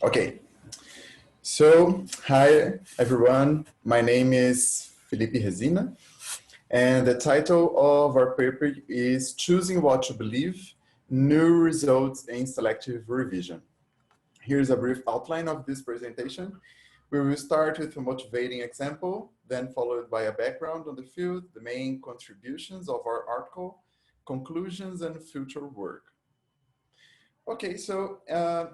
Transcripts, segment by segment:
Okay, so hi everyone. My name is Fillipe Resina, and the title of our paper is Choosing What to Believe, New Results in Selective Revision. Here's a brief outline of this presentation. We will start with a motivating example, then followed by a background on the field, the main contributions of our article, conclusions, and future work. Okay, so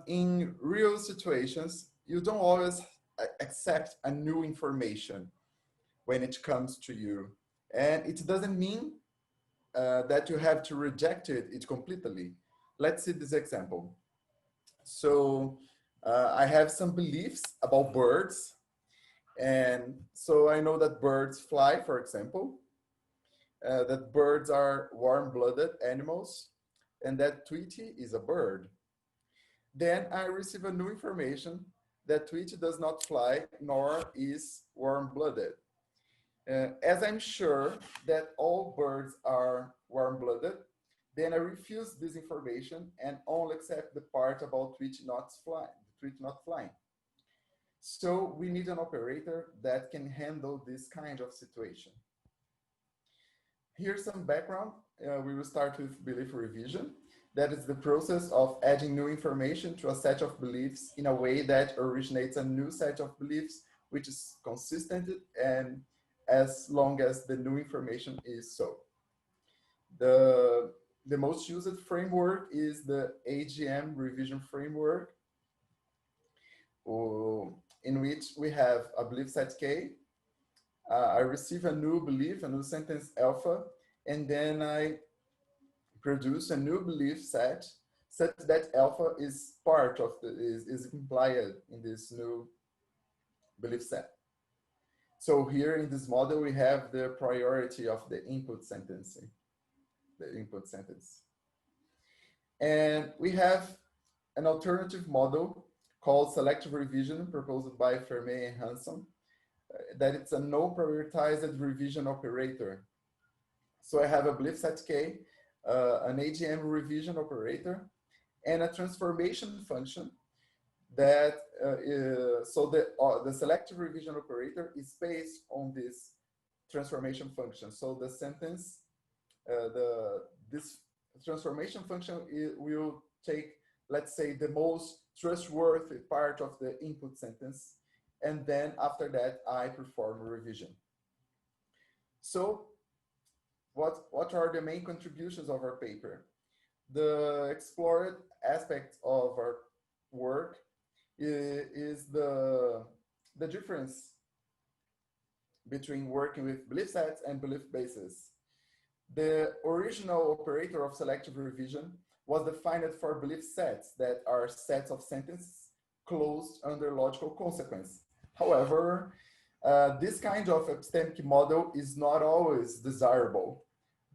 in real situations, you don't always accept a new information when it comes to you. And it doesn't mean that you have to reject it completely. Let's see this example. So I have some beliefs about birds. And so I know that birds fly, for example, that birds are warm-blooded animals, and that Tweety is a bird. Then I receive a new information that Tweety does not fly nor is warm-blooded. As I'm sure that all birds are warm-blooded, then I refuse this information and only accept the part about Tweety not flying. So we need an operator that can handle this kind of situation. Here's some background. We will start with belief revision. That is the process of adding new information to a set of beliefs in a way that originates a new set of beliefs, which is consistent and as long as the new information is so. The most used framework is the AGM revision framework, in which we have a belief set K. I receive a new belief, a new sentence alpha, and then I produce a new belief set such that alpha is part of is implied in this new belief set. So here in this model, we have the priority of the input sentence. And we have an alternative model called selective revision proposed by Fermé and Hanson, that it's a no prioritized revision operator. So I have a belief set K, an AGM revision operator, and a transformation function that, so the selective revision operator is based on this transformation function. So the sentence, this transformation function will take, let's say, the most trustworthy part of the input sentence, and then after that, I perform a revision. So what are the main contributions of our paper? The explored aspect of our work is the difference between working with belief sets and belief bases. The original operator of selective revision was defined for belief sets that are sets of sentences closed under logical consequence. However, this kind of epistemic model is not always desirable.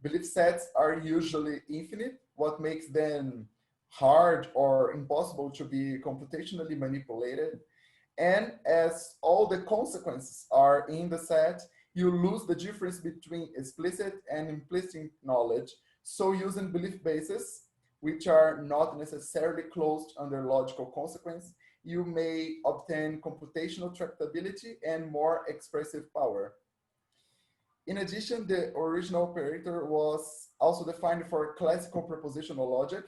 Belief sets are usually infinite, what makes them hard or impossible to be computationally manipulated. And as all the consequences are in the set, you lose the difference between explicit and implicit knowledge. So using belief bases, which are not necessarily closed under logical consequence, you may obtain computational tractability and more expressive power. In addition, the original operator was also defined for classical propositional logic,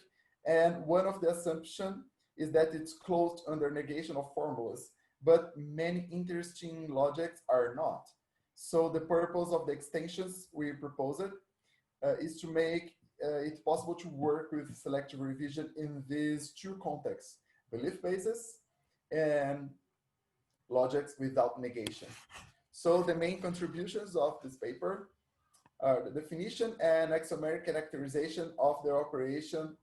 and one of the assumptions is that it's closed under negation of formulas, but many interesting logics are not. So the purpose of the extensions we proposed is to make it possible to work with selective revision in these two contexts, belief bases and logics without negation. So the main contributions of this paper are the definition and axiomatic characterization of the operation,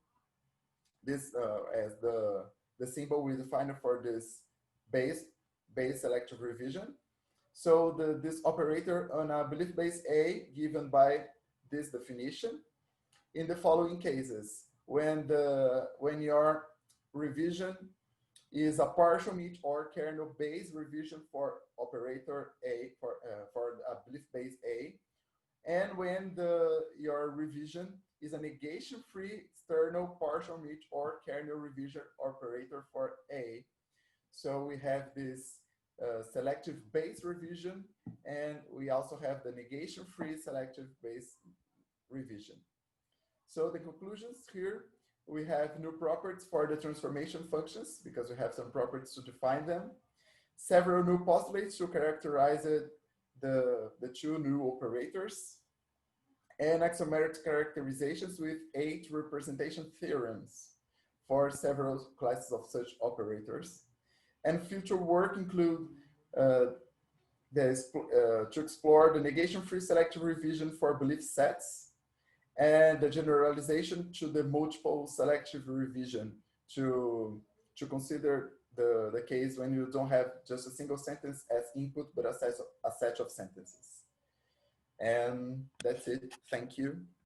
this as the symbol we defined for this base selective revision. So this operator on a belief base A given by this definition in the following cases: when your revision is a partial meet or kernel based revision for operator A for a belief base A, and when your revision is a negation-free external partial meet or kernel revision operator for A. So we have this selective base revision, and we also have the negation-free selective base revision. So the conclusions here, we have new properties for the transformation functions because we have some properties to define them. Several new postulates to characterize the two new operators, and axiomatic characterizations with 8 representation theorems for several classes of such operators. And future work include to explore the negation-free selective revision for belief sets and the generalization to the multiple selective revision to consider the case when you don't have just a single sentence as input, but a set of sentences. And that's it. Thank you.